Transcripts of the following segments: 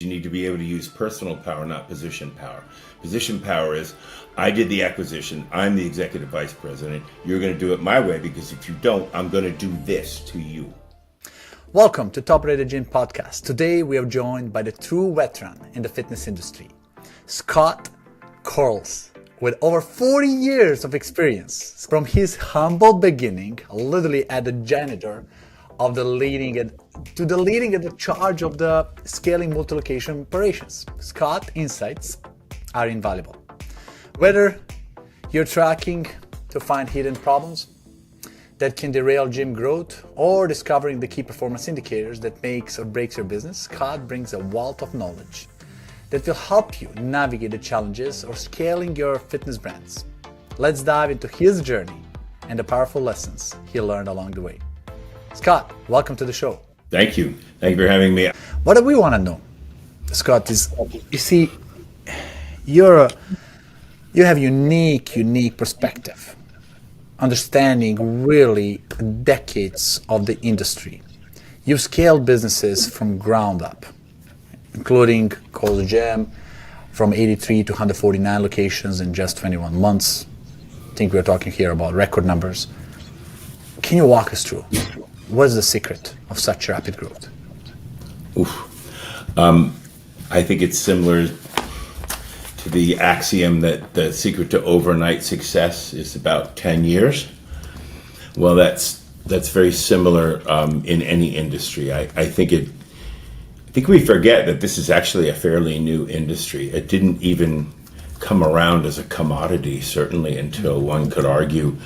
You need to be able to use personal power, not position power. Position power is, I did the acquisition, I'm the executive vice president, you're going to do it my way, because if you don't, I'm going to do this to you. Welcome to Top Rated Gym Podcast. Today we are joined by the true veteran in the fitness industry, Scott Corless, with over 40 years of experience. From his humble beginning, literally at the janitor, of the leading at the charge of the scaling multi-location operations. Scott insights are invaluable. Whether you're tracking to find hidden problems that can derail gym growth or discovering the key performance indicators that makes or breaks your business, Scott brings a wealth of knowledge that will help you navigate the challenges of scaling your fitness brands. Let's dive into his journey and the powerful lessons he learned along the way. Scott, welcome to the show. Thank you. Thank you for having me. What do we want to know, Scott, is, you see, you have unique perspective, understanding really decades of the industry. You've scaled businesses from ground up, including Corless Gym, from 83 to 149 locations in just 21 months. I think we're talking here about record numbers. Can you walk us through? What's the secret of such rapid growth? I think it's similar to the axiom that the secret to overnight success is about 10 years. Well, that's very similar in any industry. I think we forget that this is actually a fairly new industry. It didn't even come around as a commodity, certainly until one could argue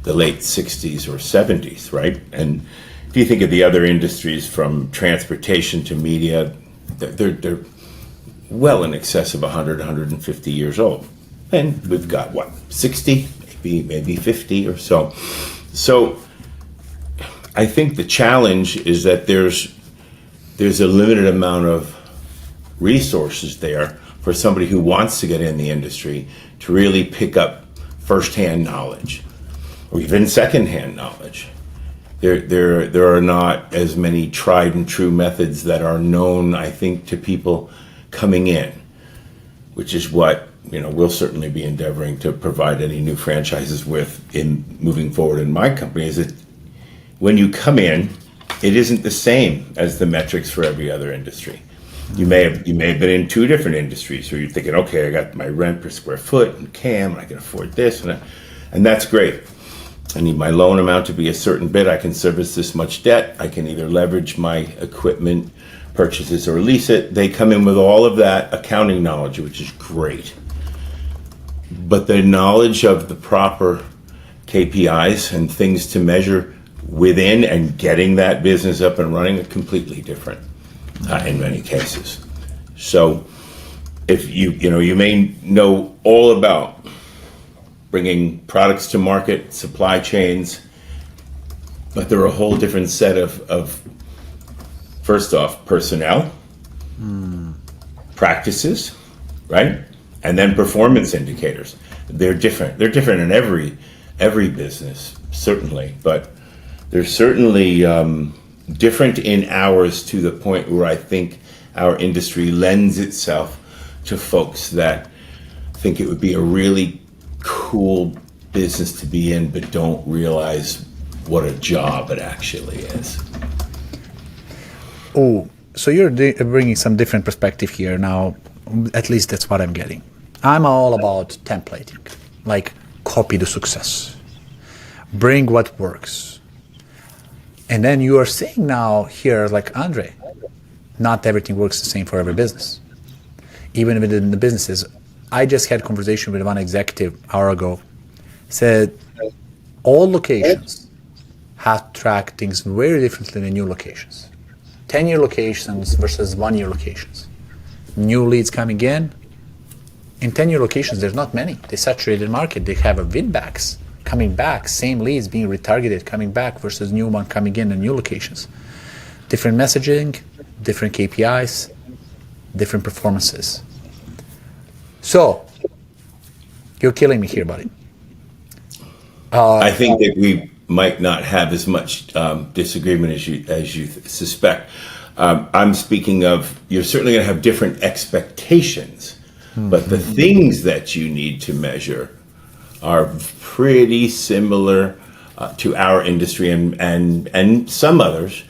the late 60s or 70s, right? And if you think of the other industries, from transportation to media, they're well in excess of 100, 150 years old. And we've got, 60, maybe 50 or so. So I think the challenge is that there's a limited amount of resources there for somebody who wants to get in the industry to really pick up firsthand knowledge, or even secondhand knowledge. There are not as many tried and true methods that are known, I think, to people coming in, which is what we'll certainly be endeavoring to provide any new franchises with in moving forward in my company. Is that when you come in, it isn't the same as the metrics for every other industry. You may have been in two different industries, where you're thinking, okay, I got my rent per square foot and CAM, and I can afford this, and that's great. I need my loan amount to be a certain bit. I can service this much debt. I can either leverage my equipment purchases or lease it. They come in with all of that accounting knowledge, which is great. But the knowledge of the proper KPIs and things to measure within and getting that business up and running are completely different in many cases. So if you may know all about bringing products to market, supply chains, but there are a whole different set of first off, personnel, practices, right? And then performance indicators. They're different. They're different in every business, certainly, but they're certainly different in ours, to the point where I think our industry lends itself to folks that think it would be a really cool business to be in, but don't realize what a job it actually is. Oh, so you're bringing some different perspective here now. At least that's what I'm getting. I'm all about templating, like copy the success, bring what works. And then you are saying now here, like Andre, not everything works the same for every business. Even within the businesses, I just had a conversation with one executive an hour ago, said all locations have tracked things very differently than new locations. 10-year locations versus 1-year locations. New leads coming in 10-year locations, there's not many. They saturated market. They have a win backs coming back, same leads being retargeted, coming back versus new one coming in new locations. Different messaging, different KPIs, different performances. So, you're killing me here, buddy. I think that we might not have as much disagreement as you suspect. I'm speaking of, you're certainly going to have different expectations, but the things that you need to measure are pretty similar to our industry and some others,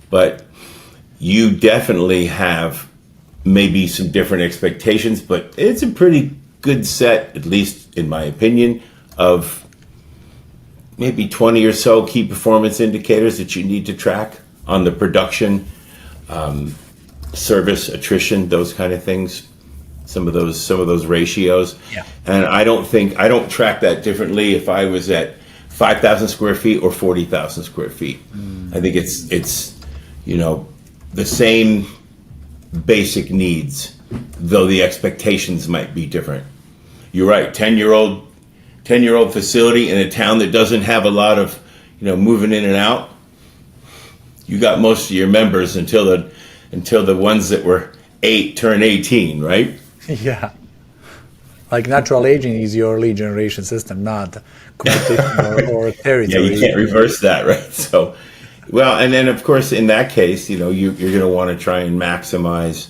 but you definitely have maybe some different expectations, but it's a pretty good set, at least in my opinion, of maybe 20 or so key performance indicators that you need to track on the production, service, attrition, those kind of things. Some of those ratios. Yeah. And I don't track that differently if I was at 5,000 square feet or 40,000 square feet. I think it's the same basic needs, though the expectations might be different. You're right. 10-year-old facility in a town that doesn't have a lot of moving in and out. You got most of your members until the ones that were 8 turn 18, right? Yeah. Like natural aging is your lead generation system, not competition or territory. Yeah, you can't reverse that, right? So, well, and then of course in that case, you're going to want to try and maximize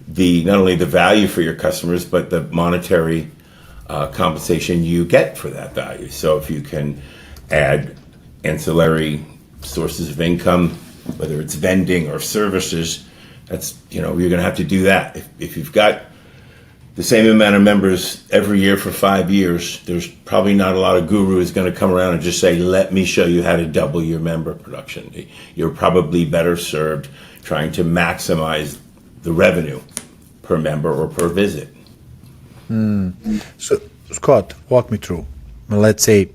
not only the value for your customers, but the monetary compensation you get for that value. So if you can add ancillary sources of income, whether it's vending or services, that's you're going to have to do that. If you've got the same amount of members every year for 5 years, there's probably not a lot of gurus going to come around and just say, let me show you how to double your member production. You're probably better served trying to maximize the revenue per member or per visit. So, Scott, walk me through. Well, let's say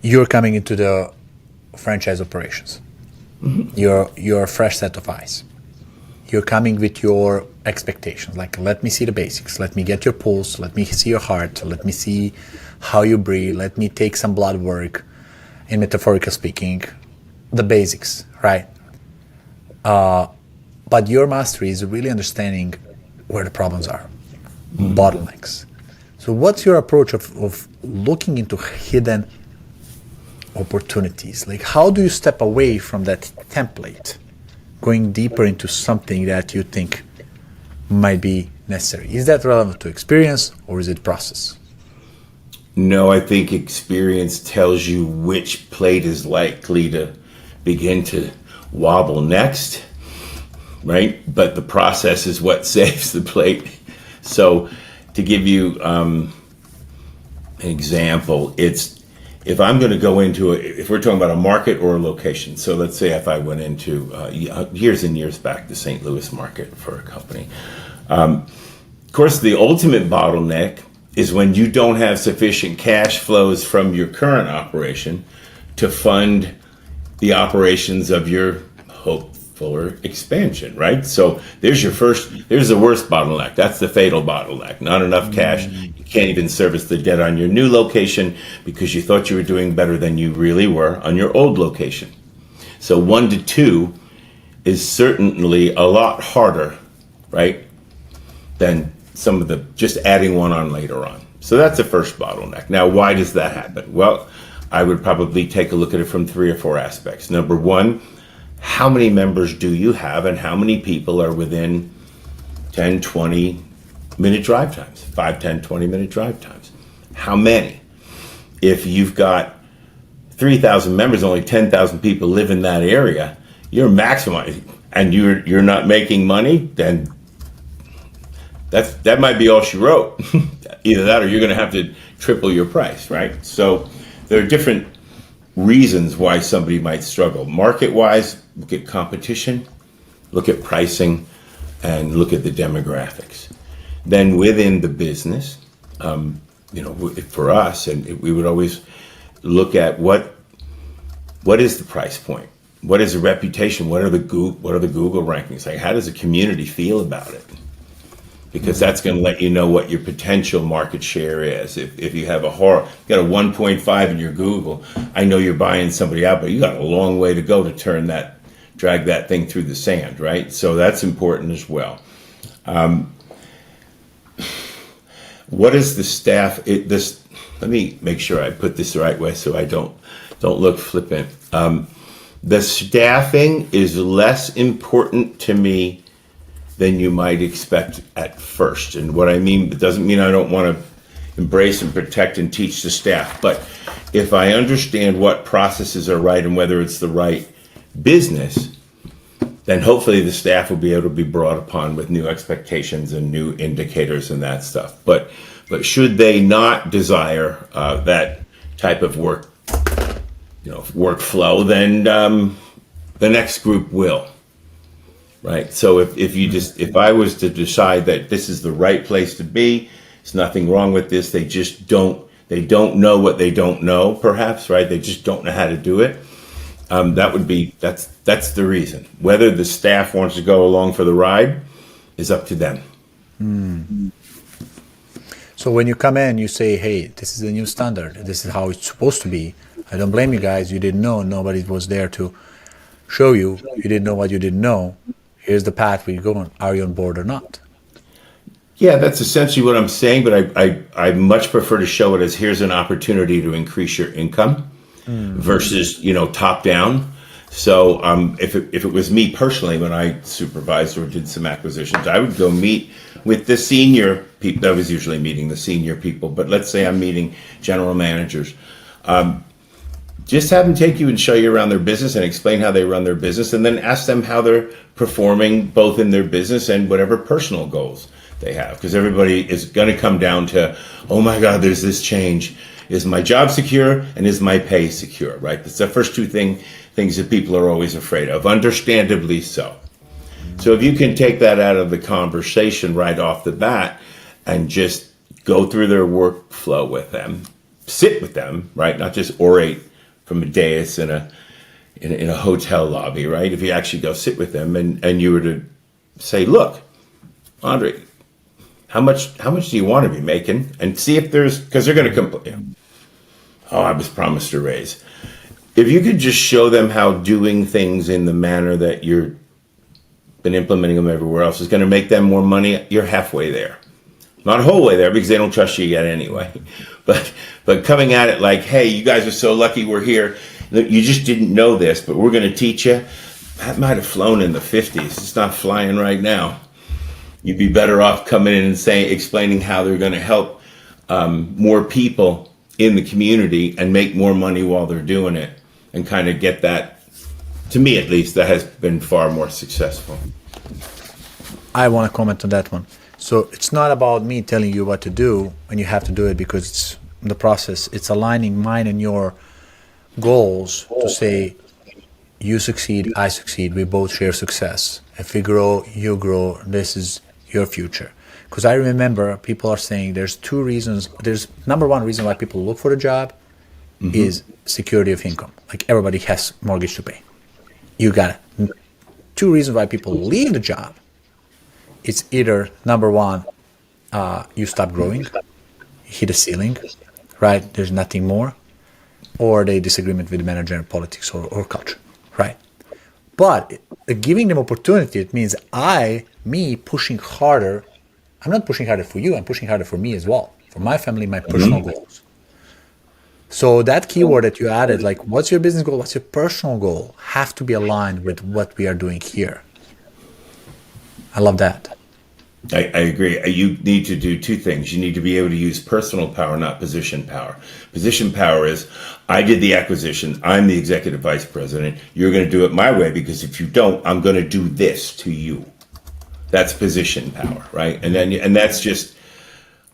you're coming into the franchise operations. You're a fresh set of eyes. You're coming with your expectations, like let me see the basics, let me get your pulse, let me see your heart, let me see how you breathe, let me take some blood work, in metaphorical speaking, the basics, right? But your mastery is really understanding where the problems are, bottlenecks. So what's your approach of looking into hidden opportunities? Like how do you step away from that template, going deeper into something that you think might be necessary? Is that relevant to experience or is it process? No, I think experience tells you which plate is likely to begin to wobble next, right? But the process is what saves the plate. So to give you an example, if I'm going to go into if we're talking about a market or a location, so let's say if I went into years and years back the St. Louis market for a company. Of course, the ultimate bottleneck is when you don't have sufficient cash flows from your current operation to fund the operations of your hoped for expansion, right? So there's the worst bottleneck. That's the fatal bottleneck. Not enough cash. You can't even service the debt on your new location because you thought you were doing better than you really were on your old location. So 1 to 2 is certainly a lot harder, right, than some of the just adding one on later on. So that's the first bottleneck. Now, why does that happen? Well, I would probably take a look at it from 3 or 4 aspects. Number one, how many members do you have and how many people are within 10, 20 minute drive times, 5, 10, 20 minute drive times? How many? If you've got 3,000 members, only 10,000 people live in that area, you're maximizing and you're not making money, then that might be all she wrote. Either that or you're going to have to triple your price, right? So there are different reasons why somebody might struggle. Market-wise, look at competition, look at pricing, and look at the demographics. Then within the business, for us, and we would always look at what is the price point? What is the reputation? What are the Google rankings? Like, how does the community feel about it? Because that's going to let you know what your potential market share is. If you have you got a 1.5 in your Google, I know you're buying somebody out, but you got a long way to go to drag that thing through the sand, right? So that's important as well. What is the staff? Let me make sure I put this the right way so I don't look flippant. The staffing is less important to me than you might expect at first. And what I mean, it doesn't mean I don't want to embrace and protect and teach the staff. But if I understand what processes are right and whether it's the right business, then hopefully the staff will be able to be brought upon with new expectations and new indicators and that stuff. But should they not desire that type of workflow, then the next group will. Right. So if I was to decide that this is the right place to be, there's nothing wrong with this. They just don't know what they don't know, perhaps, right? They just don't know how to do it. That's the reason. Whether the staff wants to go along for the ride is up to them. So when you come in, you say, hey, this is the new standard. This is how it's supposed to be. I don't blame you guys. You didn't know. Nobody was there to show you. You didn't know what you didn't know. Here's the path we're going. Are you on board or not? Yeah, that's essentially what I'm saying, but I much prefer to show it as here's an opportunity to increase your income versus, top down. So if it was me personally, when I supervised or did some acquisitions, I would go meet with the senior people. I was usually meeting the senior people, but let's say I'm meeting general managers. Just have them take you and show you around their business and explain how they run their business, and then ask them how they're performing both in their business and whatever personal goals they have. Because everybody is going to come down to, oh my God, there's this change. Is my job secure and is my pay secure, right? That's the first two things that people are always afraid of, understandably so. So if you can take that out of the conversation right off the bat and just go through their workflow with them, sit with them, right? Not just orate from a dais in a hotel lobby, right? If you actually go sit with them and you were to say, look, Andre, how much do you want to be making? And see if because they're going to complain. Oh, I was promised a raise. If you could just show them how doing things in the manner that you've been implementing them everywhere else is going to make them more money, you're halfway there. Not a whole way there because they don't trust you yet anyway. But coming at it like, hey, you guys are so lucky we're here. You just didn't know this, but we're going to teach you. That might have flown in the 50s. It's not flying right now. You'd be better off coming in and explaining how they're going to help more people in the community and make more money while they're doing it, and kind of get that. To me, at least, that has been far more successful. I want to comment on that one. So it's not about me telling you what to do, and you have to do it because it's the process. It's aligning mine and your goals to say, you succeed, I succeed, we both share success. If we grow, you grow, this is your future. Because I remember people are saying there's two reasons. There's number one reason why people look for a job is security of income. Like everybody has mortgage to pay. You got it. Two reasons why people leave the job. It's either number one, you stop growing, you hit a ceiling, right? There's nothing more. Or they disagreement with the manager and politics or culture, right? But giving them opportunity, it means me pushing harder. I'm not pushing harder for you, I'm pushing harder for me as well, for my family, my personal goals. So that keyword that you added, like what's your business goal, what's your personal goal, have to be aligned with what we are doing here. I love that. I agree. You need to do two things. You need to be able to use personal power, not position power. Position power is, I did the acquisition. I'm the executive vice president. You're going to do it my way because if you don't, I'm going to do this to you. That's position power, right? And that's just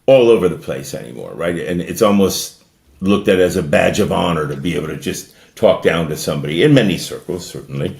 all over the place anymore, right? And it's almost looked at as a badge of honor to be able to just talk down to somebody in many circles, certainly.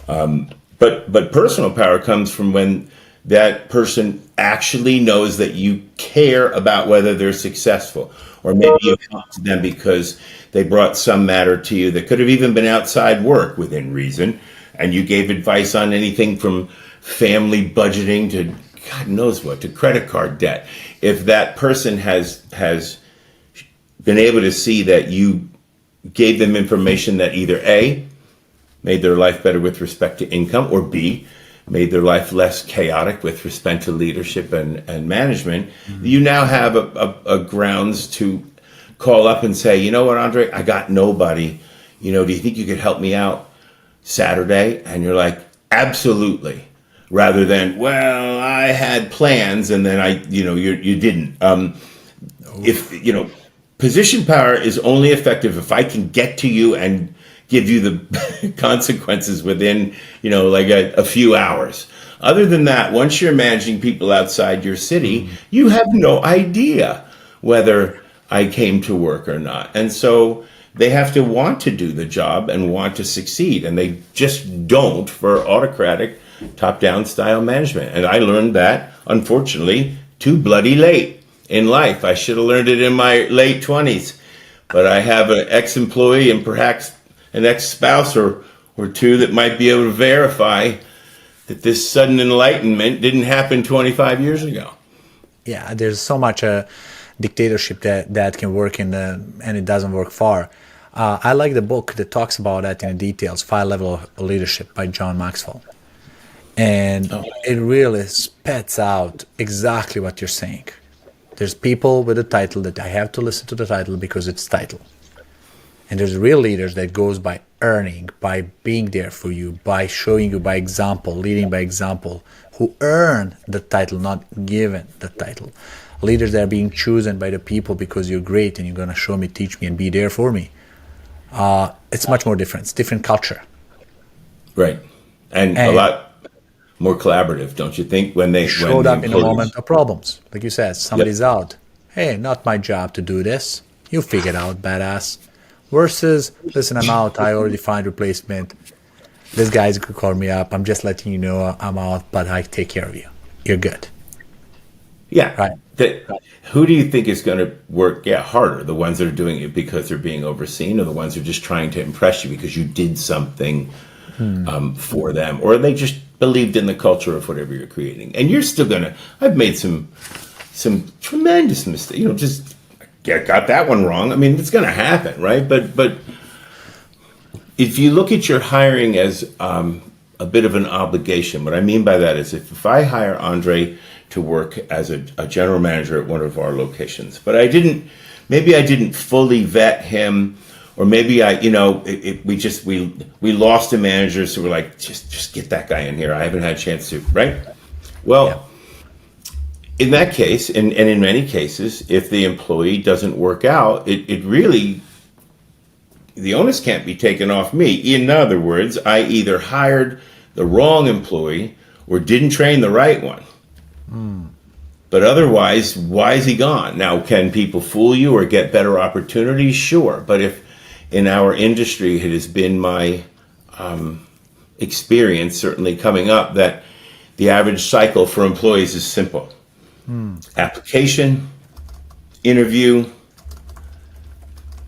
But personal power comes from when that person actually knows that you care about whether they're successful, or maybe you helped them because they brought some matter to you that could have even been outside work within reason, and you gave advice on anything from family budgeting to God knows what, to credit card debt. If that person has been able to see that you gave them information that either A, made their life better with respect to income, or B, made their life less chaotic with respect to leadership and management, you now have a grounds to call up and say, you know what, Andre, I got nobody. Do you think you could help me out? Saturday? And you're like, absolutely. Rather than, well, I had plans and then you didn't. If, position power is only effective if I can get to you and give you the consequences within, like a few hours. Other than that, once you're managing people outside your city, you have no idea whether I came to work or not. And so they have to want to do the job and want to succeed. And they just don't for autocratic top-down style management. And I learned that, unfortunately, too bloody late in life. I should have learned it in my late 20s. But I have an ex-employee and perhaps an ex-spouse or two that might be able to verify that this sudden enlightenment didn't happen 25 years ago. Yeah, there's so much dictatorship that can work and it doesn't work far. I like the book that talks about that in details, 5 Levels of Leadership by John Maxwell. And it really spits out exactly what you're saying. There's people with a title that I have to listen to the title because it's title. And there's real leaders that goes by earning, by being there for you, by showing you by example, leading by example, who earn the title, not given the title. Leaders that are being chosen by the people because you're great and you're going to show me, teach me, and be there for me. It's much more different. It's different culture. Right. And a lot more collaborative, don't you think? When they showed up in a moment of problems. Like you said, somebody's out. Hey, not my job to do this. You figure it out, badass. Versus, listen, I'm out. I already find replacement. This guy's could call me up. I'm just letting you know I'm out, but I take care of you. You're good. Yeah. Right. Who do you think is going to work harder? The ones that are doing it because they're being overseen, or the ones who are just trying to impress you because you did something for them, or they just believed in the culture of whatever you're creating? And you're still going to, I've made some tremendous mistakes, just got that one wrong. I mean, it's going to happen, right? But if you look at your hiring as a bit of an obligation, what I mean by that is if I hire Andre to work as a general manager at one of our locations, but maybe I didn't fully vet him, or maybe we lost a manager, so we're like, just get that guy in here. I haven't had a chance to, right? Well, in that case, and in many cases, if the employee doesn't work out, it really, the onus can't be taken off me. In other words, I either hired the wrong employee or didn't train the right one. But otherwise, why is he gone? Now, can people fool you or get better opportunities? Sure. But if in our industry, it has been my experience, certainly coming up, that the average cycle for employees is simple. Application, interview,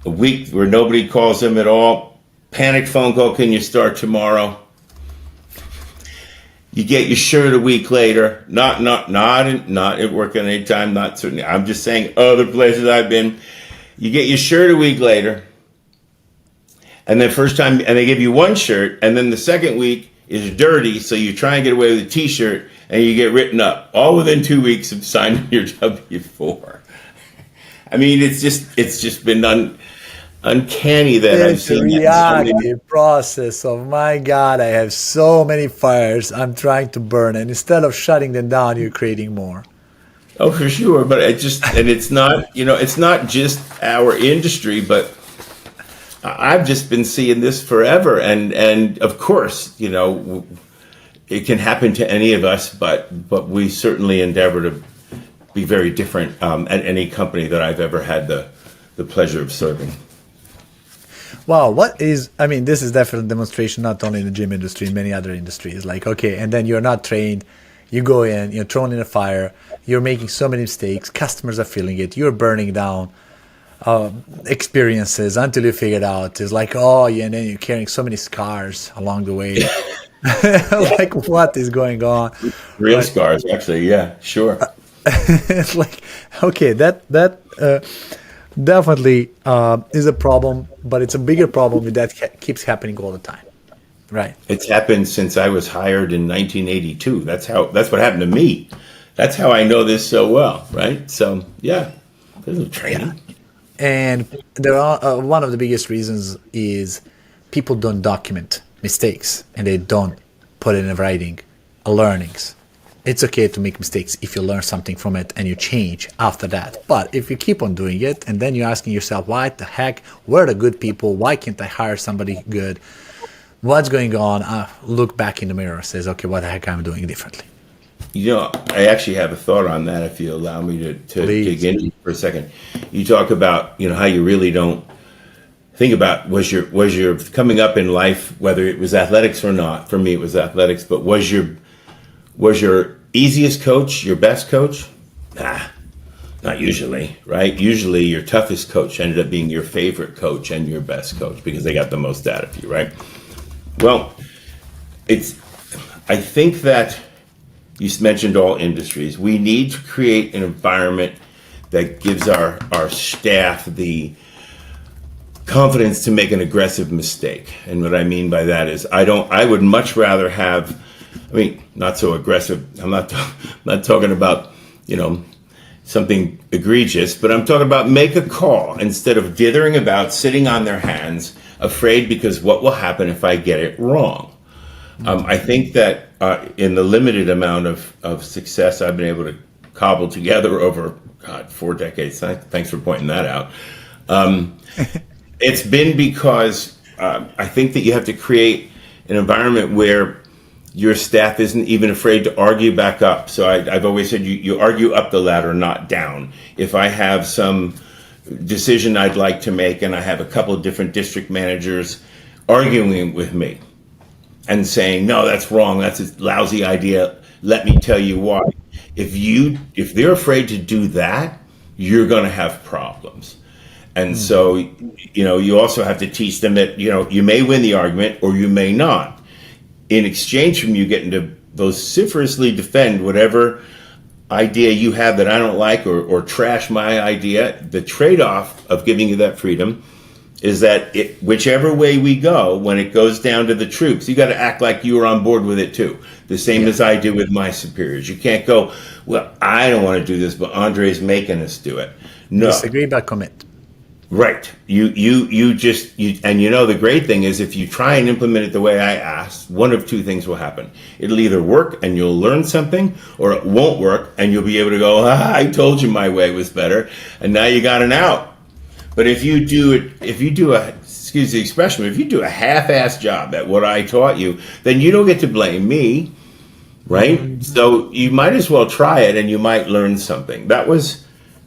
a week where nobody calls them at all, panic phone call, can you start tomorrow? You get your shirt a week later, not at work at any time, not certainly. I'm just saying other places I've been. You get your shirt a week later, and then first time, and they give you one shirt, and then the second week is dirty, so you try and get away with a t-shirt, and you get written up, all within 2 weeks of signing your W-4. I mean, it's just been uncanny that I've seen the reactive process of, my God, I have so many fires I'm trying to burn, and instead of shutting them down, you're creating more. Oh, for sure. But it's not, it's not just our industry, but I've just been seeing this forever. And of course, it can happen to any of us, but we certainly endeavor to be very different at any company that I've ever had the pleasure of serving. Wow, this is definitely a demonstration, not only in the gym industry, in many other industries. Like, okay, and then you're not trained, you go in, you're thrown in a fire, you're making so many mistakes, customers are feeling it, you're burning down experiences until you figure it out. It's like, and then you're carrying so many scars along the way. Like, what is going on? Real scars, actually, yeah, sure. It's like, okay, that definitely is a problem, but it's a bigger problem that keeps happening all the time, right? It's happened since I was hired in 1982. That's what happened to me. That's how I know this so well, right? So yeah, there's no training. Yeah. And there are one of the biggest reasons is people don't document mistakes and they don't put it in writing learnings. It's okay to make mistakes if you learn something from it and you change after that. But if you keep on doing it and then you're asking yourself, why the heck, where are the good people? Why can't I hire somebody good? What's going on? Look back in the mirror and says, okay, what the heck I'm doing differently? You know, I actually have a thought on that if you allow me to dig in for a second. You talk about, how you really don't think about was your coming up in life, whether it was athletics or not. For me, it was athletics, but was your easiest coach your best coach? Nah, not usually, right? Usually your toughest coach ended up being your favorite coach and your best coach because they got the most out of you, right? Well, I think that you mentioned all industries. We need to create an environment that gives our staff the confidence to make an aggressive mistake. And what I mean by that is I would much rather have, not so aggressive. I'm not talking about, something egregious, but I'm talking about make a call instead of dithering about, sitting on their hands, afraid because what will happen if I get it wrong? I think that in the limited amount of success I've been able to cobble together over, 4 decades, thanks for pointing that out, it's been because I think that you have to create an environment where your staff isn't even afraid to argue back up. So I've always said you argue up the ladder, not down. If I have some decision I'd like to make and I have a couple of different district managers arguing with me and saying, no, that's wrong, that's a lousy idea, let me tell you why. If they're afraid to do that, you're going to have problems. And so, you also have to teach them that, you may win the argument or you may not. In exchange from you getting to vociferously defend whatever idea you have that I don't like or trash my idea, the trade-off of giving you that freedom is that whichever way we go, when it goes down to the troops, you got to act like you were on board with it too. The same as I do with my superiors. You can't go, well, I don't want to do this, but Andre's making us do it. No. Disagree but commit. Right. And the great thing is if you try and implement it the way I asked, one of two things will happen. It'll either work and you'll learn something, or it won't work and you'll be able to go, I told you my way was better, and now you got an out. But if you do a half-assed job at what I taught you, then you don't get to blame me, right? Mm-hmm. So you might as well try it and you might learn something. That was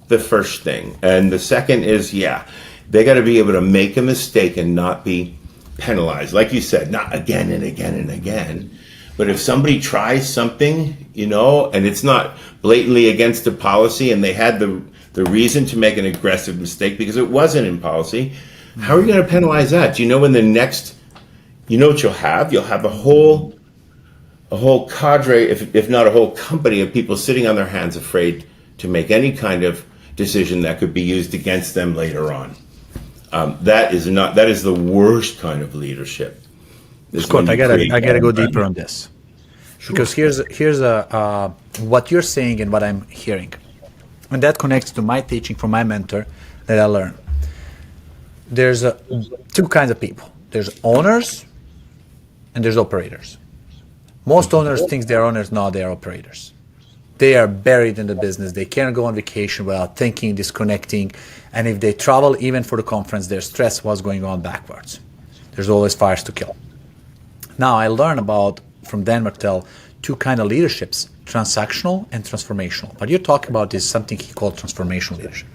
the first thing. And the second is, they got to be able to make a mistake and not be penalized. Like you said, not again and again and again. But if somebody tries something, and it's not blatantly against the policy and they had the reason to make an aggressive mistake because it wasn't in policy, how are you going to penalize that? Do you know in the next, what you'll have? You'll have a whole cadre, if not a whole company of people sitting on their hands afraid to make any kind of decision that could be used against them later on. That is the worst kind of leadership. Scott, I gotta go deeper on this. Sure. Because here's what you're saying and what I'm hearing, and that connects to my teaching from my mentor that I learned. There's two kinds of people. There's owners and there's operators. Most owners think they're owners, no, they're operators. They are buried in the business. They can't go on vacation without thinking, disconnecting. And if they travel even for the conference, they're stressed what's going on backwards. There's always fires to kill. Now, I learned from Dan Martell, two kind of leaderships, transactional and transformational. What you're talking about is something he called transformational leadership.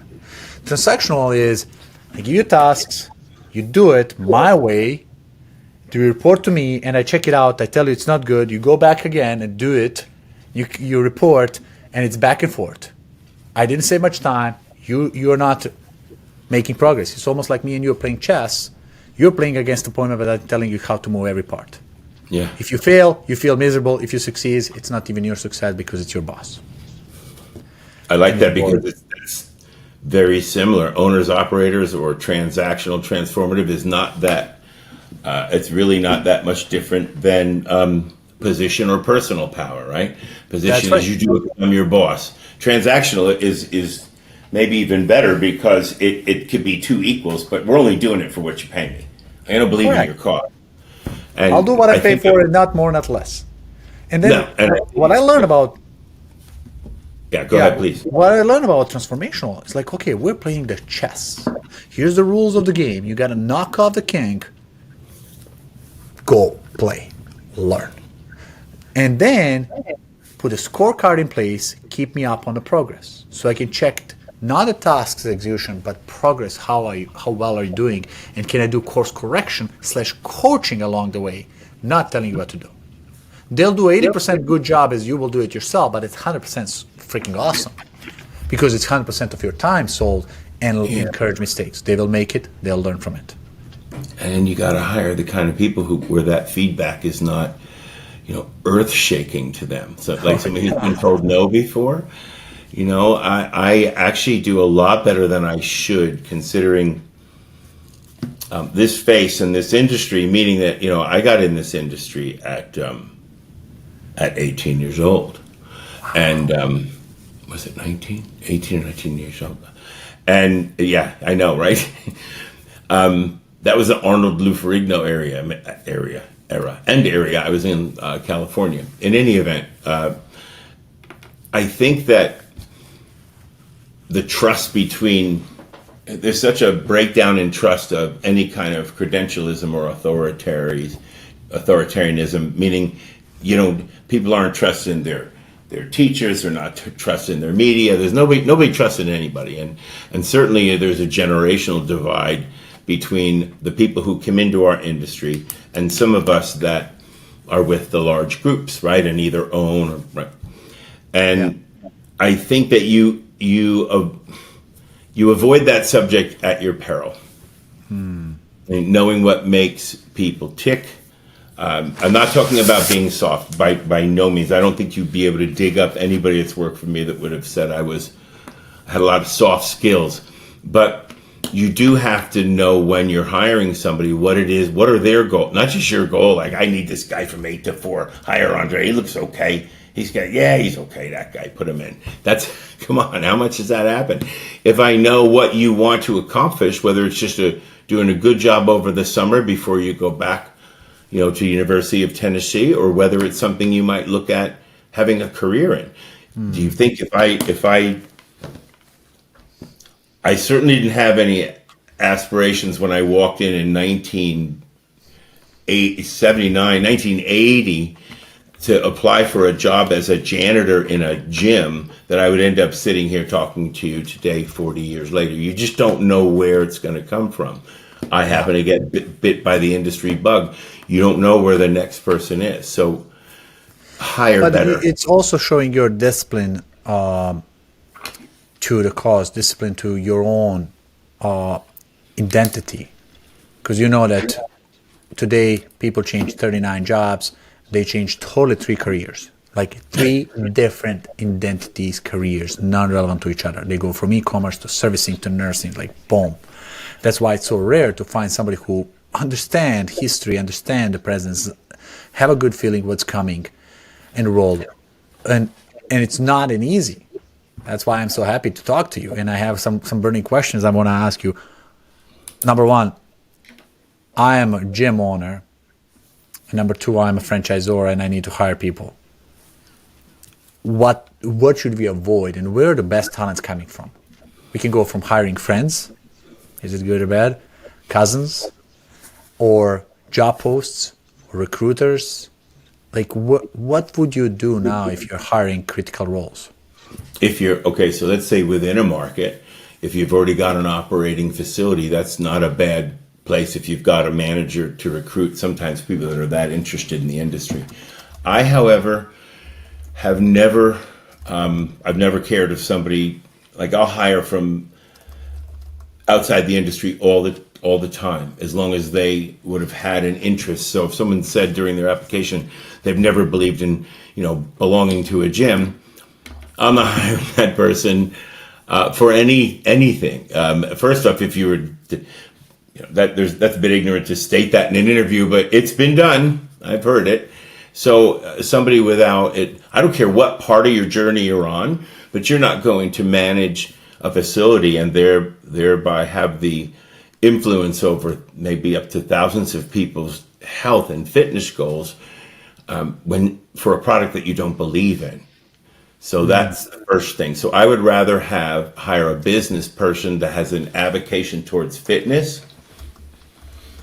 Transactional is, I give you tasks, you do it my way, you report to me, and I check it out, I tell you it's not good, you go back again and do it, you report, and it's back and forth. I didn't save much time. You're not making progress. It's almost like me and you are playing chess. You're playing against the opponent without telling you how to move every part. Yeah. If you fail, you feel miserable. If you succeed, it's not even your success because it's your boss. I like that because it's very similar. Owners, operators, or transactional, transformative is not that. It's really not that much different than position or personal power, right? Position is you do it, I'm your boss. Transactional is maybe even better because it could be two equals, but we're only doing it for what you pay me. I don't believe in your cause. And I'll do what I pay think for, and not more, not less. And then No, and what I learned about go ahead, please. what I learned about transformational is like, okay, we're playing the chess. Here's the rules of the game. You got to knock off the king. Go play, learn, and then put a scorecard in place. Keep me up on the progress, so I can check not the tasks execution, but progress. How well are you doing, and can I do course correction / coaching along the way? Not telling you what to do. They'll do 80% good job as you will do it yourself, but it's 100% freaking awesome because it's 100% of your time sold and encourage mistakes. They will make it. They'll learn from it. And then you got to hire the kind of people where that feedback is not, earth shaking to them. So like somebody who's been told no before, I actually do a lot better than I should considering this face in this industry, meaning that, I got in this industry at 18 years old. And was it 19? 18 or 19 years old. And yeah, I know, right? That was the Arnold Luferigno area. I was in California. In any event, I think that the trust there's such a breakdown in trust of any kind of credentialism or authoritarianism, meaning, people aren't trusting their teachers, they're not trusting their media. There's nobody trusting anybody. And certainly there's a generational divide between the people who come into our industry and some of us that are with the large groups, right? And either own or, right. And I think that you avoid that subject at your peril. And knowing what makes people tick. I'm not talking about being soft by no means. I don't think you'd be able to dig up anybody that's worked for me that would have said I had a lot of soft skills. But you do have to know when you're hiring somebody what it is, what are their goals, not just your goal. Like, I need this guy from 8 to 4. Hire Andre. He looks okay. He's okay. That guy, put him in. Come on. How much does that happen? If I know what you want to accomplish, whether it's just doing a good job over the summer before you go back, to University of Tennessee, or whether it's something you might look at having a career in. Do you think I certainly didn't have any aspirations when I walked in 1980 to apply for a job as a janitor in a gym that I would end up sitting here talking to you today 40 years later. You just don't know where it's going to come from. I happen to get bit by the industry bug. You don't know where the next person is. So hire better. But it's also showing your discipline to the cause, discipline to your own identity. Because you know that today people change 39 jobs. They change totally 3 careers. Like 3 different identities, careers, non-relevant to each other. They go from e-commerce to servicing to nursing, like boom. That's why it's so rare to find somebody who understand history, understand the presence, have a good feeling what's coming, and roll. And it's not an easy. That's why I'm so happy to talk to you. And I have some burning questions I want to ask you. Number 1, I am a gym owner. And number 2, I'm a franchisor and I need to hire people. What should we avoid, and where are the best talents coming from? We can go from hiring friends. Is it good or bad? Cousins, or job posts, or recruiters. Like, what would you do now if you're hiring critical roles? So let's say within a market, if you've already got an operating facility, that's not a bad place if you've got a manager to recruit sometimes people that are that interested in the industry. I, however, I've never cared if somebody, like, I'll hire from outside the industry all the time, as long as they would have had an interest. So if someone said during their application they've never believed in, belonging to a gym, I'm not hiring that person for anything. First off, if you were, that's a bit ignorant to state that in an interview, but it's been done. I've heard it. So somebody without it, I don't care what part of your journey you're on, but you're not going to manage a facility and thereby have the influence over maybe up to thousands of people's health and fitness goals when for a product that you don't believe in. So that's the first thing. So I would rather hire a business person that has an avocation towards fitness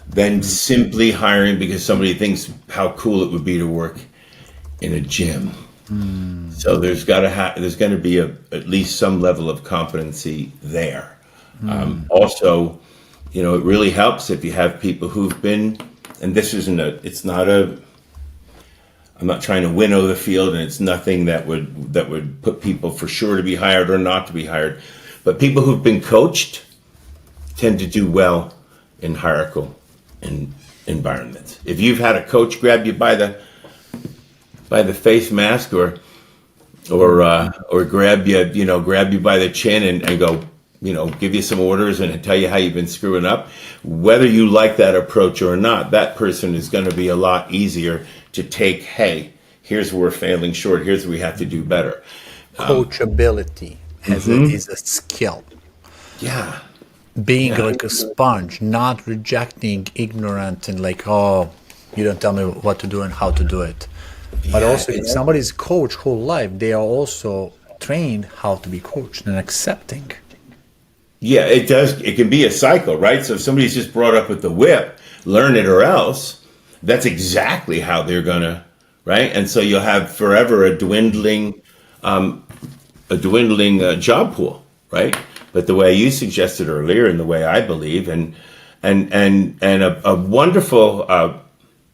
than simply hiring because somebody thinks how cool it would be to work in a gym. So there's going to be at least some level of competency there. Also, it really helps if you have people who've been, and this isn't I'm not trying to winnow the field, and it's nothing that would put people for sure to be hired or not to be hired. But people who've been coached tend to do well in hierarchical environments. If you've had a coach grab you by the face mask or grab you by the chin and go, give you some orders and tell you how you've been screwing up, whether you like that approach or not, that person is going to be a lot easier to take, hey, here's where we're failing short, here's where we have to do better. Coachability is a skill. Yeah. Being like a sponge, not rejecting ignorant and like, oh, you don't tell me what to do and how to do it. But also if somebody's coached whole life, they are also trained how to be coached and accepting. Yeah, it does. It can be a cycle, right? So if somebody's just brought up with the whip, learn it or else, that's exactly how they're gonna, right? And so you'll have forever a dwindling job pool, right? But the way you suggested earlier, and the way I believe, and a wonderful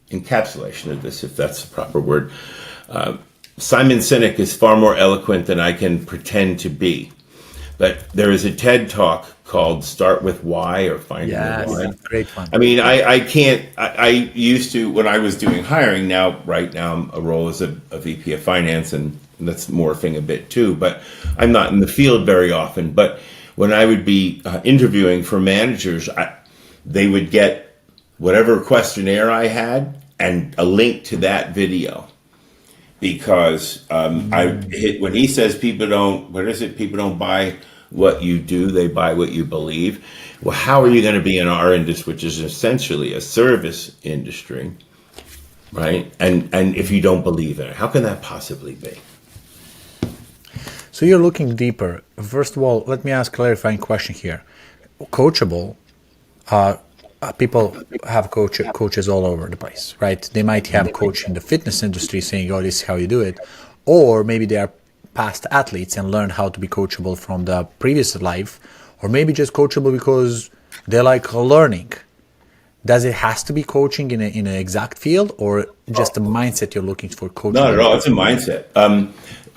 encapsulation of this, if that's the proper word. Simon Sinek is far more eloquent than I can pretend to be. But there is a TED talk called "Start with Why" or "Finding the Why." Great one. I mean, I used to, when I was doing hiring. Right now, I'm a role as a VP of finance, and that's morphing a bit too. But I'm not in the field very often. But when I would be interviewing for managers, they would get whatever questionnaire I had and a link to that video. Because when he says people don't buy what you do, they buy what you believe. Well, how are you going to be in our industry, which is essentially a service industry, right? And if you don't believe in it, how can that possibly be? So you're looking deeper. First of all, let me ask a clarifying question here. Coachable, people have coaches all over the place, right? They might have a coach in the fitness industry saying, oh, this is how you do it. Or maybe they are past athletes and learn how to be coachable from the previous life. Or maybe just coachable because they like learning. Does it has to be coaching in an exact field, or just a mindset you're looking for coaching? Not at all. It's a mindset.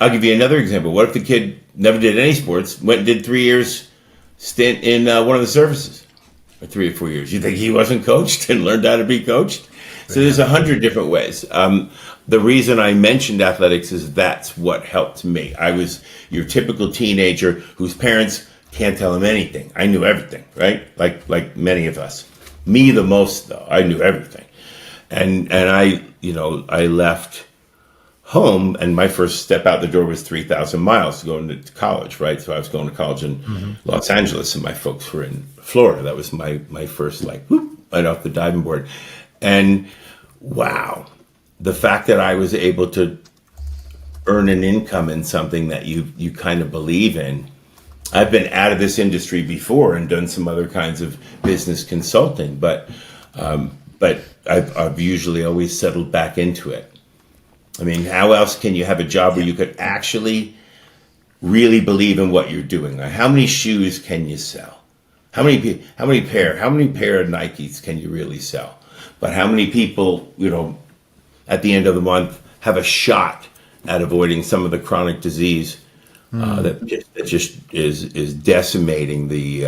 I'll give you another example. What if the kid never did any sports, went and did 3 years stint in one of the services? Or 3 or 4 years. You think he wasn't coached and learned how to be coached? So there's 100 different ways. The reason I mentioned athletics is that's what helped me. I was your typical teenager whose parents can't tell him anything. I knew everything, right? Like many of us. Me the most, though. I knew everything. And I left home, and my first step out the door was 3,000 miles going to college, right? So I was going to college in Los Angeles, and my folks were in Florida. That was my first, right off the diving board. And wow, the fact that I was able to earn an income in something that you kind of believe in. I've been out of this industry before and done some other kinds of business consulting, but I've usually always settled back into it. I mean, how else can you have a job where you could actually really believe in what you're doing? Like, how many shoes can you sell? How many pair of Nikes can you really sell? But how many people, at the end of the month have a shot at avoiding some of the chronic disease that just is decimating the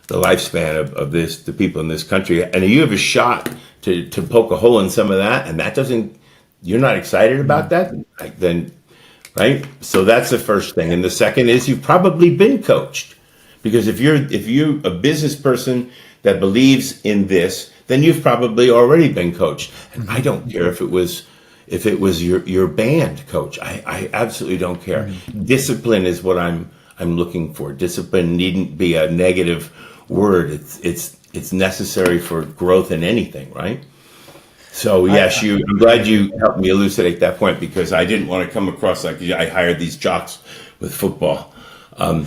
lifespan of the people in this country? And you have a shot to poke a hole in some of that, and that doesn't. You're not excited about that, then, right? So that's the first thing, and the second is you've probably been coached, because if you're a business person that believes in this, then you've probably already been coached. And I don't care if it was your band coach. I absolutely don't care. Discipline is what I'm looking for. Discipline needn't be a negative word. It's necessary for growth in anything, right? So yes, I'm glad you helped me elucidate that point because I didn't want to come across like I hired these jocks with football. No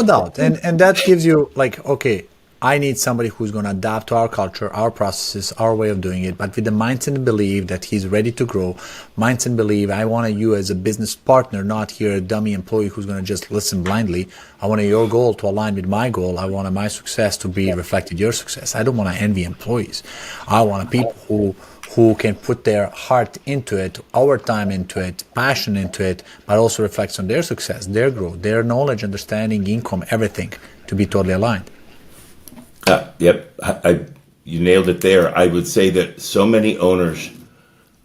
doubt. And that gives you like, okay, I need somebody who's going to adapt to our culture, our processes, our way of doing it, but with the mindset and belief that he's ready to grow. Mindset and belief, I want you as a business partner, not here a dummy employee who's going to just listen blindly. I want your goal to align with my goal. I want my success to be reflected your success. I don't want to envy employees. I want people who can put their heart into it, our time into it, passion into it, but also reflects on their success, their growth, their knowledge, understanding, income, everything to be totally aligned. Yep, you nailed it there. I would say that so many owners,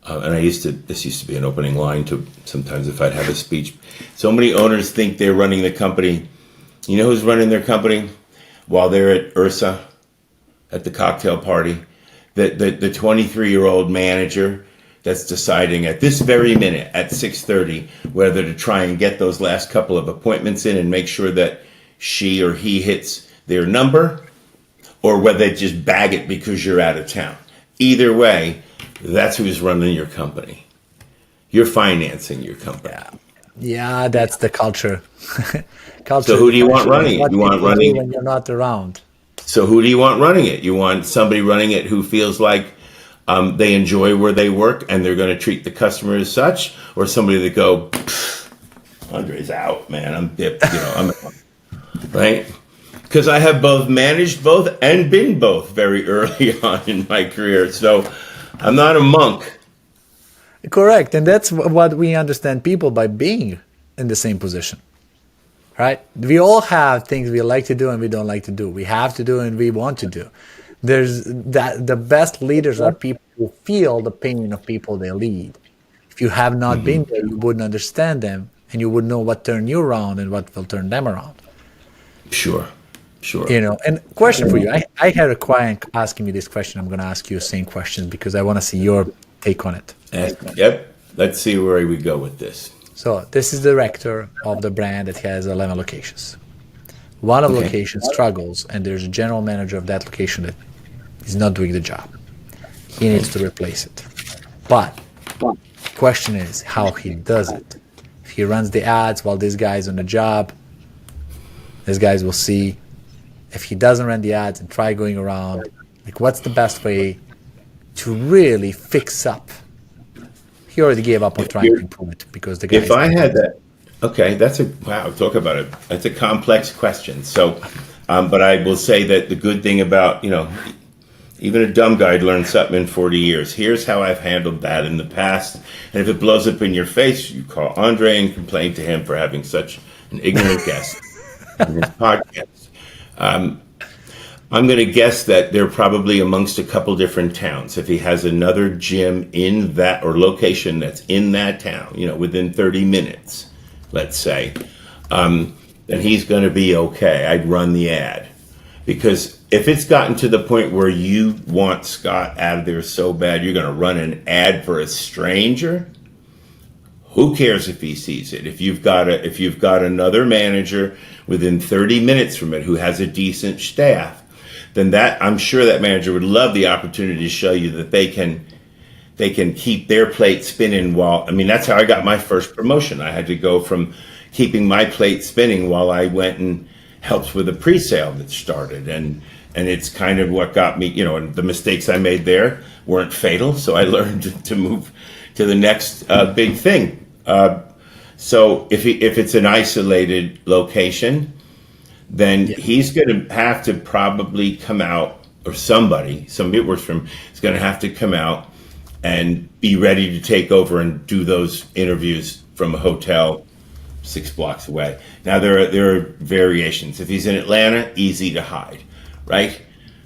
and this used to be an opening line to sometimes if I'd have a speech. So many owners think they're running the company. You know who's running their company while they're at Ursa at the cocktail party? The 23-year-old manager that's deciding at this very minute at 6:30 whether to try and get those last couple of appointments in and make sure that she or he hits their number, or whether they just bag it because you're out of town. Either way, that's who's running your company. You're financing your company. Yeah, that's the culture. So who do you want running it? You want running when you're not around. So who do you want running it? You want somebody running it who feels like they enjoy where they work and they're going to treat the customer as such, or somebody that go, Andre's out, man. I'm dipped. I'm right. Because I have both managed both and been both very early on in my career. So I'm not a monk. Correct. And that's what we understand people by being in the same position. Right? We all have things we like to do and we don't like to do. We have to do and we want to do. There's that the best leaders are people who feel the pain of people they lead. If you have not been there, you wouldn't understand them and you wouldn't know what turned you around and what will turn them around. Sure. And question for you. I had a client asking me this question. I'm going to ask you the same question because I want to see your take on it. Yep. Let's see where we go with this. So this is the director of the brand that has 11 locations. One of the locations struggles, and there's a general manager of that location that is not doing the job. He needs to replace it. But the question is how he does it. If he runs the ads while this guy is on the job, these guys will see. If he doesn't run the ads and try going around, like what's the best way to really fix up? He already gave up on trying to improve it because the guy. If I had that, okay, talk about it. That's a complex question. So, but I will say that the good thing about, even a dumb guy learns something in 40 years. Here's how I've handled that in the past. And if it blows up in your face, you call Andre and complain to him for having such an ignorant guest in his podcast. I'm going to guess that they're probably amongst a couple different towns. If he has another gym in that or location that's in that town, within 30 minutes, let's say, then he's going to be okay. I'd run the ad. Because if it's gotten to the point where you want Scott out of there so bad, you're going to run an ad for a stranger, who cares if he sees it? If you've got another manager within 30 minutes from it who has a decent staff, then I'm sure that manager would love the opportunity to show you that they can keep their plate spinning that's how I got my first promotion. I had to go from keeping my plate spinning while I went and helped with a pre-sale that started. And it's kind of what got me, and the mistakes I made there weren't fatal. So I learned to move to the next big thing. So if it's an isolated location, then he's going to have to probably come out, or somebody that works for him is going to have to come out and be ready to take over and do those interviews from a hotel 6 blocks away. Now there are variations. If he's in Atlanta, easy to hide, right?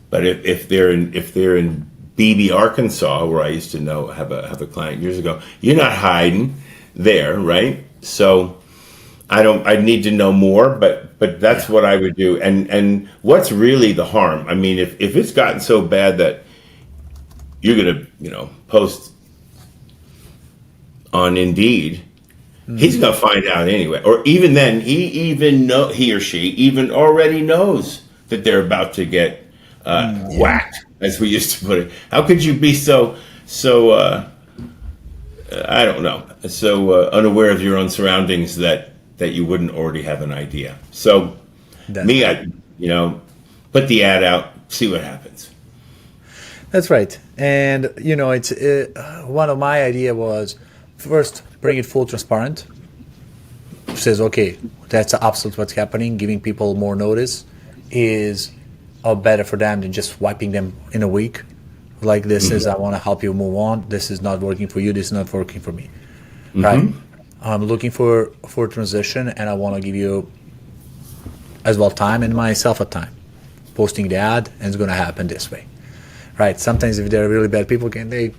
But if they're in Beebe, Arkansas, where I used to have a client years ago, you're not hiding there, right? So I'd need to know more, but that's what I would do. And what's really the harm? I mean, if it's gotten so bad that you're gonna post on Indeed, he's gonna find out anyway. Or even then, he or she even already knows that they're about to get whacked, as we used to put it. How could you be so so I don't know. So unaware of your own surroundings that you wouldn't already have an idea. So That's me, right. put the ad out, see what happens. That's right. And it's one of my idea was first bring it full transparent. Says okay, that's absolutely what's happening. Giving people more notice is better for them than just wiping them in a week. Like this is, I want to help you move on. This is not working for you. This is not working for me. Right? I'm looking for transition, and I want to give you as well time and myself a time. Posting the ad, and it's going to happen this way. Right? Sometimes if they're really bad people, they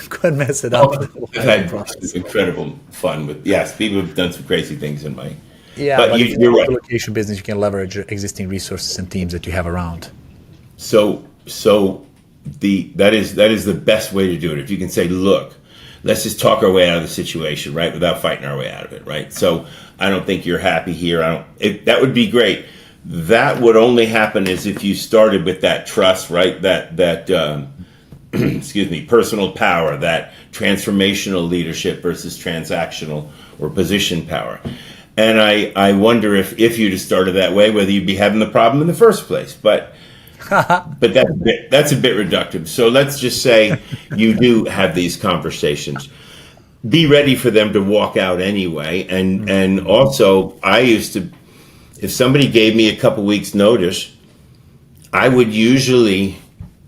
could mess it up. I've had incredible fun with, yes, people have done some crazy things in my, Yeah, but but if you're you're right. a location business, you can leverage your existing resources and teams that you have around. So that is the best way to do it. If you can say, look, let's just talk our way out of the situation, right, without fighting our way out of it, right? So I don't think you're happy here. That would be great. That would only happen as if you started with that trust, right? That excuse me, personal power, that transformational leadership versus transactional or position power. And I wonder if you'd have started that way, whether you'd be having the problem in the first place. But that's a bit reductive. So let's just say you do have these conversations. Be ready for them to walk out anyway. And also, I used to, if somebody gave me a couple weeks notice, I would usually,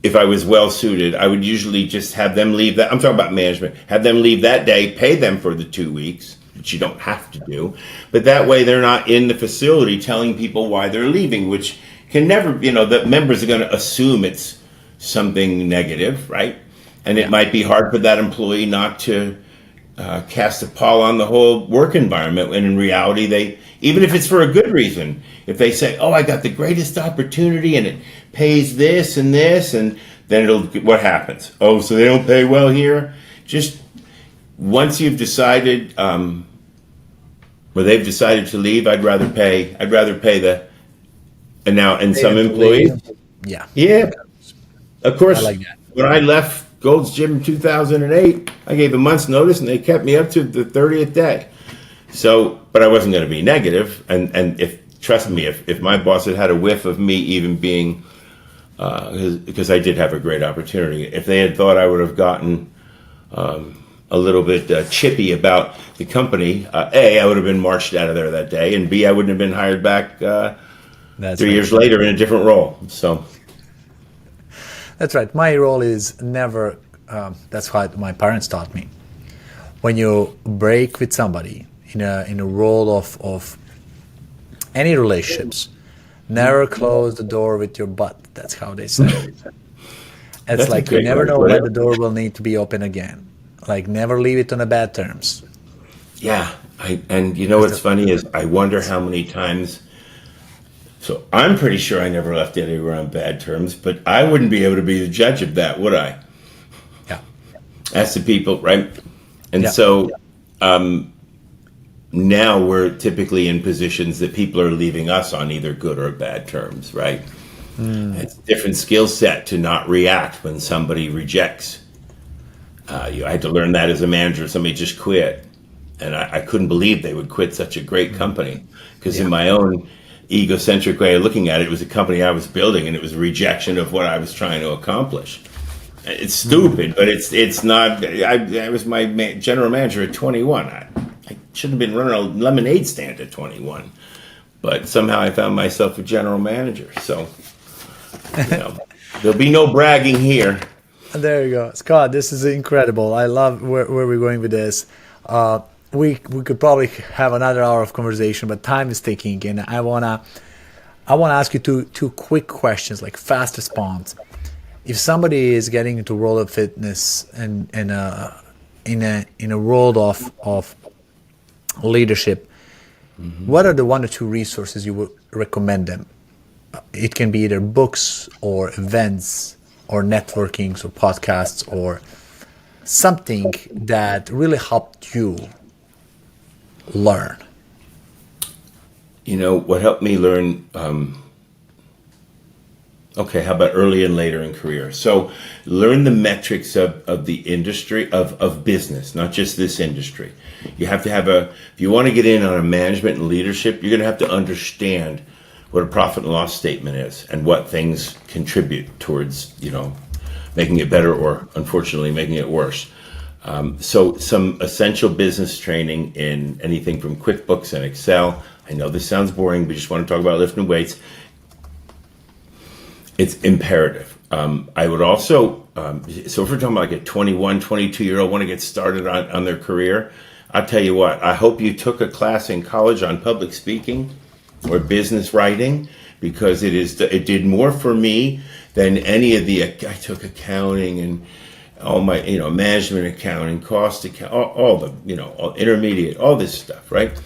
if I was well suited, I would usually just have them leave that. I'm talking about management. Have them leave that day, pay them for the 2 weeks, which you don't have to do. But that way they're not in the facility telling people why they're leaving, which can never, the members are going to assume it's something negative, right? And it might be hard for that employee not to cast a pall on the whole work environment, when in reality even if it's for a good reason, if they say, oh, I got the greatest opportunity and it pays this, and then what happens? Oh, so they don't pay well here? Just once you've decided, or they've decided to leave, I'd rather pay and some employees. Yeah, of course. I like that. When I left Gold's Gym in 2008, I gave a month's notice and they kept me up to the 30th day. So, but I wasn't going to be negative. And trust me, if my boss had a whiff of me even being, because I did have a great opportunity, if they had thought I would have gotten a little bit chippy about the company, A, I would have been marched out of there that day, and B, I wouldn't have been hired back 3 years later in a different role. So That's right. My role is never, that's what my parents taught me. When you break with somebody in a role of any relationships, never close the door with your butt. That's how they say it. It's That's like you never know when the door will need to be open again. Like never leave it on a bad terms. yeah, and you know what's funny is I wonder how many times. So I'm pretty sure I never left anywhere on bad terms, but I wouldn't be able to be the judge of that, would I? Yeah. That's the people, right? And Yeah. so now we're typically in positions that people are leaving us on either good or bad terms, right? It's a different skill set to not react when somebody rejects. I had to learn that as a manager. Somebody just quit, and I couldn't believe they would quit such a great company, because in my own egocentric way of looking at it, it was a company I was building, and it was a rejection of what I was trying to accomplish. It's stupid, but it's not. I was my general manager at 21. I shouldn't have been running a lemonade stand at 21, but somehow I found myself a general manager. So there'll be no bragging here. There you go, Scott. This is incredible. I love where we're going with this. We could probably have another hour of conversation, but time is ticking, and I wanna ask you two quick questions, like fast response. If somebody is getting into role of fitness and in a role of leadership, what are the one or two resources you would recommend them? It can be either books or events or networkings or podcasts or something that really helped you learn. What helped me learn, Okay, how about early and later in career? So learn the metrics of the industry, of business, not just this industry. You have to have if you want to get in on a management and leadership, you're going to have to understand what a profit and loss statement is and what things contribute towards, making it better or unfortunately making it worse. So some essential business training in anything from QuickBooks and Excel. I know this sounds boring, but just want to talk about lifting weights. It's imperative. I would also, so if we're talking about like a 21, 22-year-old want to get started on their career, I'll tell you what, I hope you took a class in college on public speaking or business writing, because it did more for me than any of I took accounting and all my, management accounting, cost account, all the, all intermediate, all this stuff, right?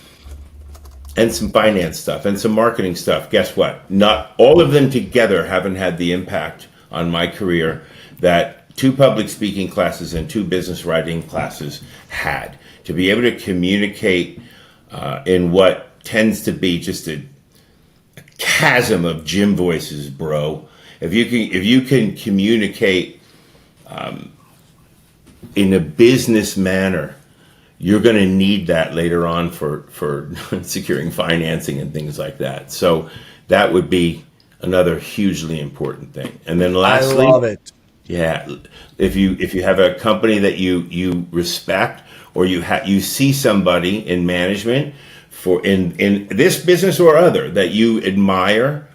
And some finance stuff and some marketing stuff. Guess what? Not all of them together haven't had the impact on my career that 2 public speaking classes and 2 business writing classes had. To be able to communicate in what tends to be just a chasm of gym voices, bro. If you can communicate in a business manner, you're going to need that later on for securing financing and things like that. So that would be another hugely important thing. And then lastly, I love it. Yeah, if you have a company that you respect, or you see somebody in management in this business or other that you admire.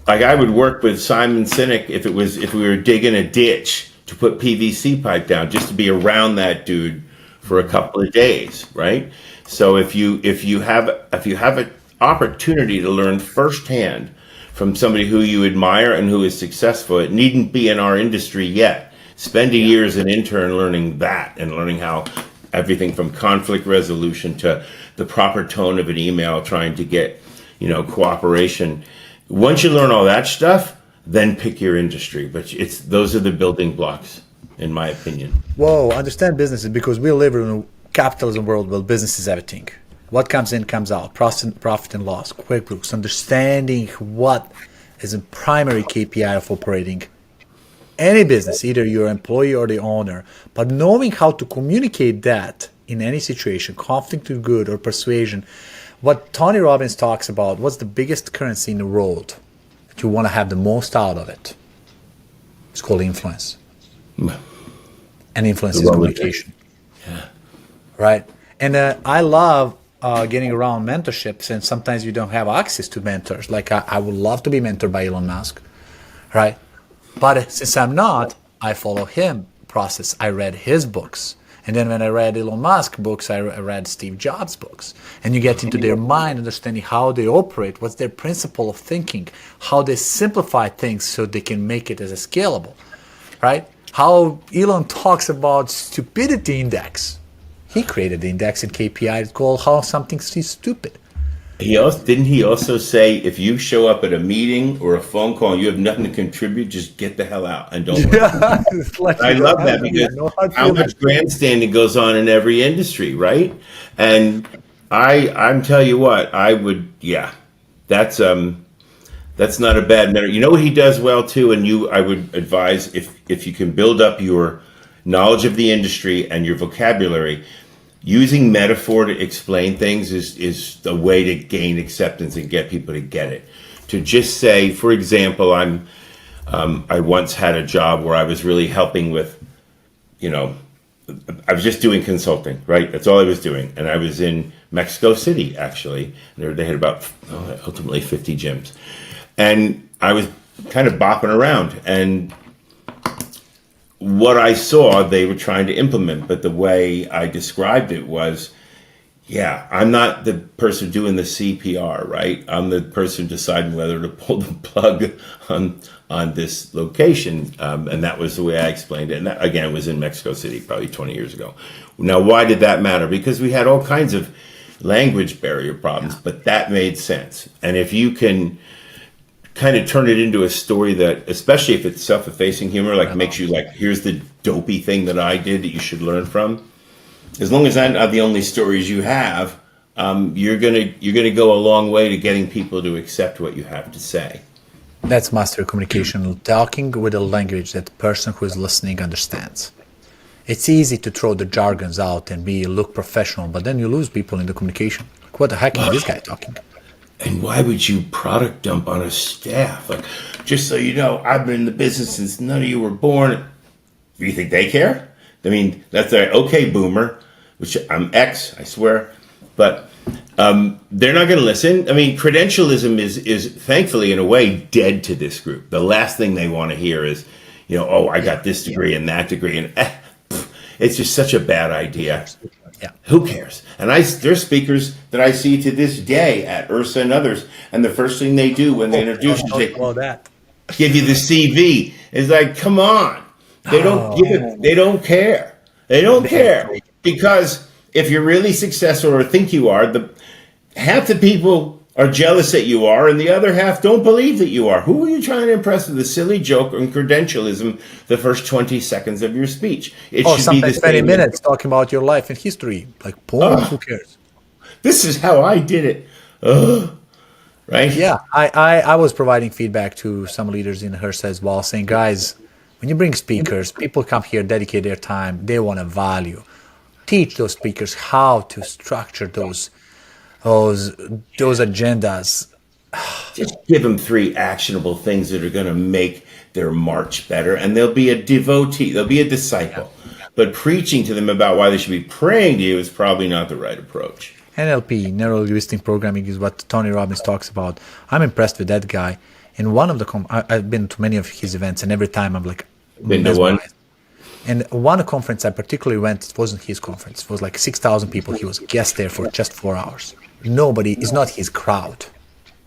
Like I would work with Simon Sinek if we were digging a ditch to put PVC pipe down, just to be around that dude for a couple of days, right? So if you have an opportunity to learn firsthand from somebody who you admire and who is successful, it needn't be in our industry yet. Spend a year as an intern learning that, and learning how everything from conflict resolution to the proper tone of an email, trying to get, cooperation. Once you learn all that stuff, then pick your industry. But those are the building blocks, in my opinion. Whoa, understand businesses, because we live in a capitalism world where business is everything. What comes in comes out. Profit and loss, QuickBooks, understanding what is a primary KPI of operating any business, either you're an employee or the owner, but knowing how to communicate that in any situation, conflict to good or persuasion. What Tony Robbins talks about, what's the biggest currency in the world that you want to have the most out of it? It's called influence. And influence is communication. Yeah. Right? And I love getting around mentorships, and sometimes you don't have access to mentors. Like I would love to be mentored by Elon Musk, right? But since I'm not, I follow him process. I read his books. And then when I read Elon Musk books, I read Steve Jobs books. And you get into their mind, understanding how they operate, what's their principle of thinking, how they simplify things so they can make it as a scalable, right? How Elon talks about stupidity index. He created the index in KPIs called how something is stupid. Didn't he also say, if you show up at a meeting or a phone call and you have nothing to contribute, just get the hell out and don't work. I love that, because how much grandstanding goes on in every industry, right? And I'm tell you what, that's not a bad matter. You know what he does well too, and I would advise, if you can build up your knowledge of the industry and your vocabulary, using metaphor to explain things is the way to gain acceptance and get people to get it. To just say, for example, I once had a job where I was really helping with, I was just doing consulting, right? That's all I was doing. And I was in Mexico City, actually. They had about, ultimately 50 gyms. And I was kind of bopping around. And what I saw, they were trying to implement, but the way I described it was, I'm not the person doing the CPR, right? I'm the person deciding whether to pull the plug on this location, and that was the way I explained it. And that, again, was in Mexico City, probably 20 years ago. Now, why did that matter? Because we had all kinds of language barrier problems, but that made sense. And if you can kind of turn it into a story that, especially if it's self-effacing humor, like makes you like, here's the dopey thing that I did that you should learn from. As long as that's not the only stories you have, you're gonna go a long way to getting people to accept what you have to say. That's master communication, talking with a language that the person who is listening understands. It's easy to throw the jargons out and look professional, but then you lose people in the communication. Like, what the heck is this guy talking? And why would you product dump on a staff? Like, just so you know, I've been in the business since none of you were born. Do you think they care? I mean, that's their okay, boomer, which I'm X, I swear. But they're not going to listen. I mean, credentialism is thankfully, in a way, dead to this group. The last thing they want to hear is, oh, I got this degree and that degree. And it's just such a bad idea. Yeah. Who cares? And there's speakers that I see to this day at URSA and others, and the first thing they do when they introduce you, give you the CV. It's like, come on. They don't give it. They don't care. They don't care. Because if you're really successful or think you are, half the people are jealous that you are, and the other half don't believe that you are. Who are you trying to impress with a silly joke and credentialism the first 20 seconds of your speech? It should be the 20 minutes talking about your life and history. Like, who cares? This is how I did it. Right? Yeah, I was providing feedback to some leaders in HRSA as well, saying, guys, when you bring speakers, people come here, dedicate their time, they want a value. Teach those speakers how to structure those agendas. Just give them 3 actionable things that are going to make their march better, and they'll be a devotee, they'll be a disciple. But preaching to them about why they should be praying to you is probably not the right approach. NLP, neuro-linguistic programming, is what Tony Robbins talks about. I'm impressed with that guy. In one of the I've been to many of his events, and every time I'm like, been to one. And one conference I particularly went, it wasn't his conference. It was like 6,000 people. He was a guest there for just 4 hours. Nobody is not his crowd,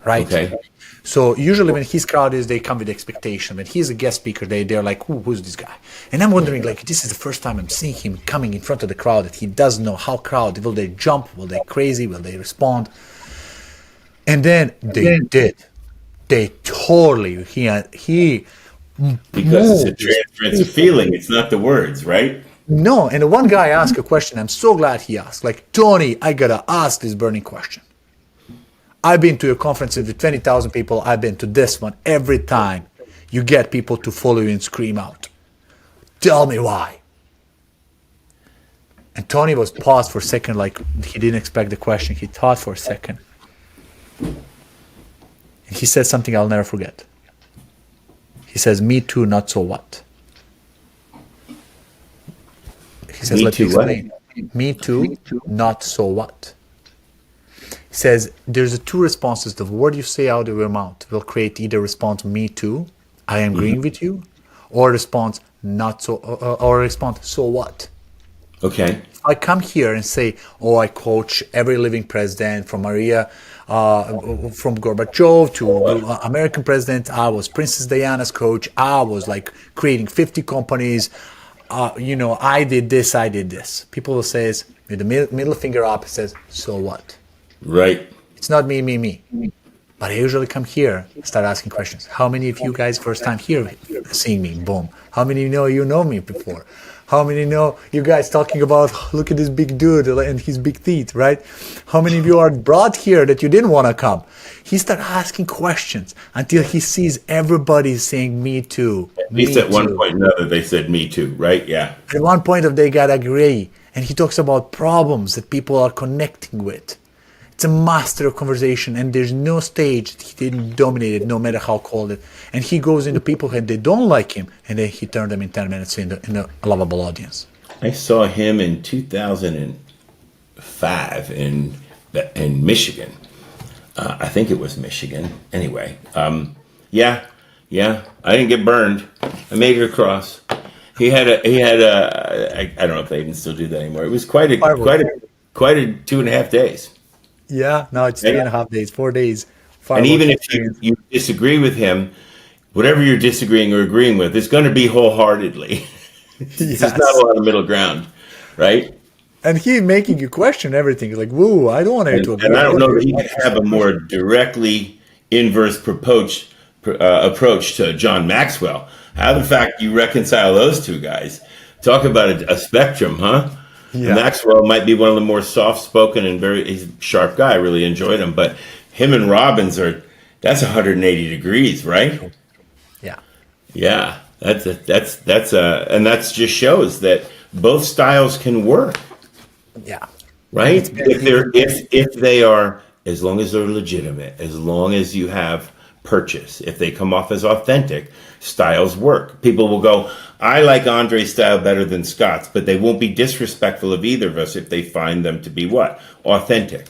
right? Okay. So usually when his crowd is, they come with expectation. When he's a guest speaker, they're like, who's this guy? And I'm wondering, like, this is the first time I'm seeing him coming in front of the crowd that he doesn't know how crowd, will they jump? Will they crazy? Will they respond? And then they did. They totally, he because it's a transference of feeling. It's not the words, right? No, and one guy asked a question. I'm so glad he asked. Like, Tony, I gotta ask this burning question. I've been to your conferences with 20,000 people. I've been to this one. Every time you get people to follow you and scream out. Tell me why. And Tony was paused for a second, like he didn't expect the question. He thought for a second. And he said something I'll never forget. He says, me too, not so what? He says, let me explain. Me too, not so what? He says, there's 2 responses. The word you say out of your mouth will create either response, me too, I am agreeing with you, or response, not so, or response, so what? Okay. If I come here and say, oh, I coach every living president from Maria, from Gorbachev to American president, I was Princess Diana's coach, I was like creating 50 companies, I did this, I did this. People will say, with the middle finger up, it says, so what? Right. It's not me. But I usually come here, start asking questions. How many of you guys first time here seeing me? Boom. How many know me before? How many know you guys talking about, look at this big dude and his big teeth, right? How many of you are brought here that you didn't want to come? He started asking questions until he sees everybody saying, me too. At least at one point or another, they said, me too, right? Yeah. At one point they got agree. And he talks about problems that people are connecting with. It's a master of conversation, and there's no stage that he didn't dominate it, no matter how cold it. And he goes into people and they don't like him, and then he turned them in 10 minutes in a lovable audience. I saw him in 2005 in Michigan. I think it was Michigan. Anyway, yeah. I didn't get burned. I made it across. He had a. I don't know if they even still do that anymore. It was quite a 2.5 days. Yeah, no, it's 3.5 days, 4 days. And even if you disagree with him, whatever you're disagreeing or agreeing with, it's going to be wholeheartedly. There's not a lot of middle ground, right? And he making you question everything. Like, woo, I don't want to agree. And I don't know that he can have a more directly inverse approach to John Maxwell. How the fact you reconcile those 2 guys? Talk about a spectrum, huh? Yeah. Maxwell might be one of the more soft-spoken and he's a sharp guy. I really enjoyed him. But him and Robbins are That's 180 degrees, right? Yeah. Yeah, and that's just shows that both styles can work, Yeah. right? If they are, as long as they're legitimate, as long as you have purchase, if they come off as authentic, styles work. People will go, I like Andre's style better than Scott's, but they won't be disrespectful of either of us if they find them to be what? Authentic.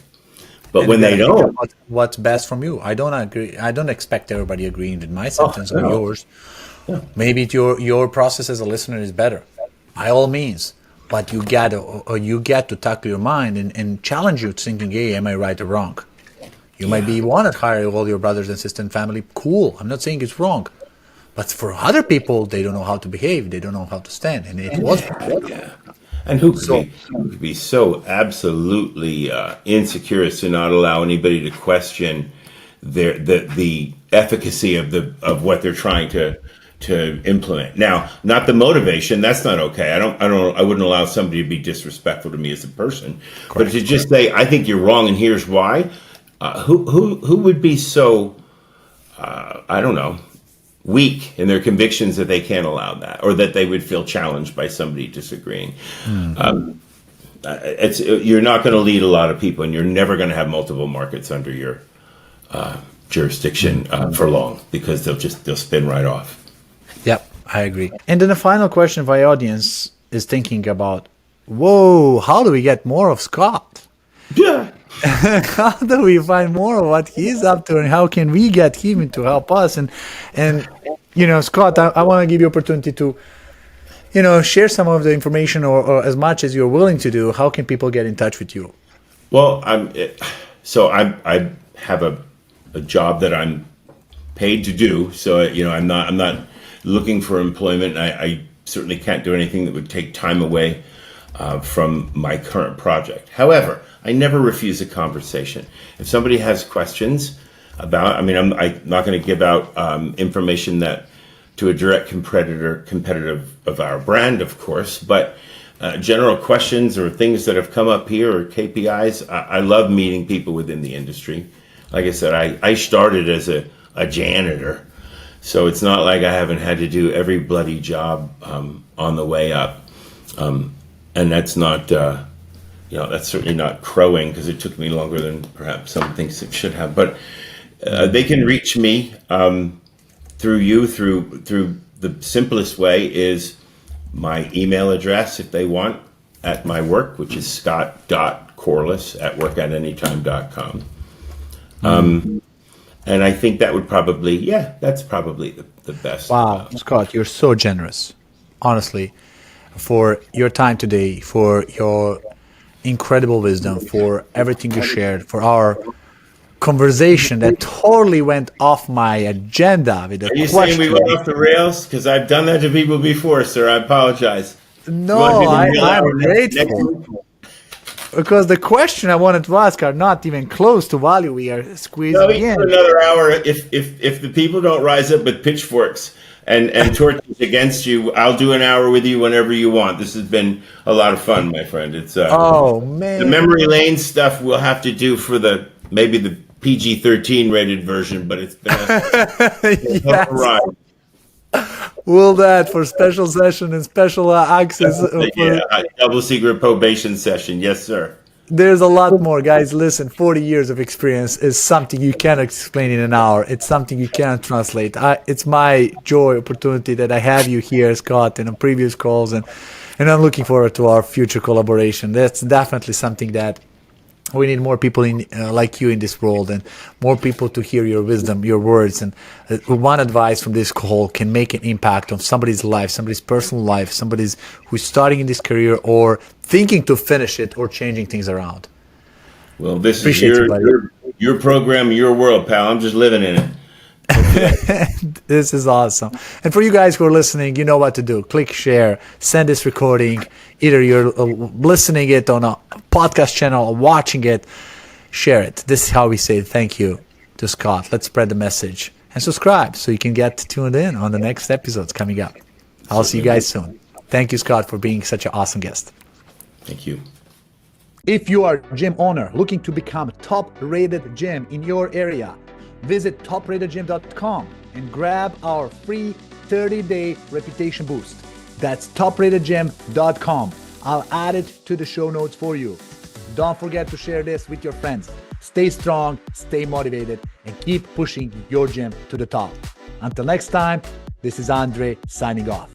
But And when they think don't, about what's best from you. I don't agree. I don't expect everybody agreeing with my sentence or no. yours. Maybe your process as a listener is better, by all means. But you get to tackle your mind and challenge you, thinking, "Hey, am I right or wrong?" You might be one at hire all your brothers and sisters and family. Cool. I'm not saying it's wrong, but for other people, they don't know how to behave. They don't know how to stand, and it was. yeah. And who could be so absolutely insecure as to not allow anybody to question the efficacy of what they're trying to implement. Now, not the motivation. That's not okay. I wouldn't allow somebody to be disrespectful to me as a person. Correct. But to just say, I think you're wrong, and here's why. Who would be so I don't know, weak in their convictions that they can't allow that, or that they would feel challenged by somebody disagreeing. You're not going to lead a lot of people, and you're never going to have multiple markets under your jurisdiction for long, because they'll spin right off. Yep, I agree. And then the final question for our audience is thinking about, whoa, how do we get more of Scott? Yeah. How do we find more of what he's up to, and how can we get him to help us? And Scott, I want to give you opportunity to, share some of the information, or as much as you're willing to do. How can people get in touch with you? Well, I have a job that I'm paid to do, so I'm not looking for employment. I certainly can't do anything that would take time away from my current project. However, I never refuse a conversation. If somebody has questions about, I'm not going to give out information that to a direct competitive of our brand, of course, but general questions or things that have come up here, or KPIs. I love meeting people within the industry. Like I said, I started as a janitor, so it's not like I haven't had to do every bloody job on the way up. And that's not, that's certainly not crowing, because it took me longer than perhaps some things it should have. But they can reach me through you, through the simplest way is my email address, if they want, at my work, which is scott.corless@workatanytime.com. And I think that would probably, that's probably the best. Wow, Scott, you're so generous, honestly, for your time today, for your incredible wisdom, for everything you shared, for our conversation that totally went off my agenda with a question. Are you saying we went off the rails? Because I've done that to people before, sir. I apologize. No, I'm grateful. Because the question I wanted to ask are not even close to value. We are squeezing in. Another hour. If the people don't rise up with pitchforks and torches against you, I'll do an hour with you whenever you want. This has been a lot of fun, my friend. It's oh man, the memory lane stuff we'll have to do for maybe the PG-13 rated version, but it's been a ride. Will that for special session and special access? Double secret probation session. Yes, sir. There's a lot more, guys. Listen, 40 years of experience is something you cannot explain in an hour. It's something you cannot translate. It's my joy, opportunity that I have you here, Scott, in previous calls, and I'm looking forward to our future collaboration. That's definitely something that we need more people like you in this world, and more people to hear your wisdom, your words. And one advice from this call can make an impact on somebody's life, somebody's personal life, somebody's who's starting in this career or thinking to finish it or changing things around. Well, this is your program, your world, pal. I'm just living in it. This is awesome. And for you guys who are listening, you know what to do. Click share, send this recording. Either you're listening it on a podcast channel or watching it, share it. This is how we say thank you to Scott. Let's spread the message. And subscribe so you can get tuned in on the next episodes coming up. I'll see you guys soon. Thank you, Scott, for being such an awesome guest. Thank you. If you are a gym owner looking to become a top-rated gym in your area, visit topratedgym.com and grab our free 30-day reputation boost. That's topratedgym.com. I'll add it to the show notes for you. Don't forget to share this with your friends. Stay strong, stay motivated, and keep pushing your gym to the top. Until next time, this is Andre signing off.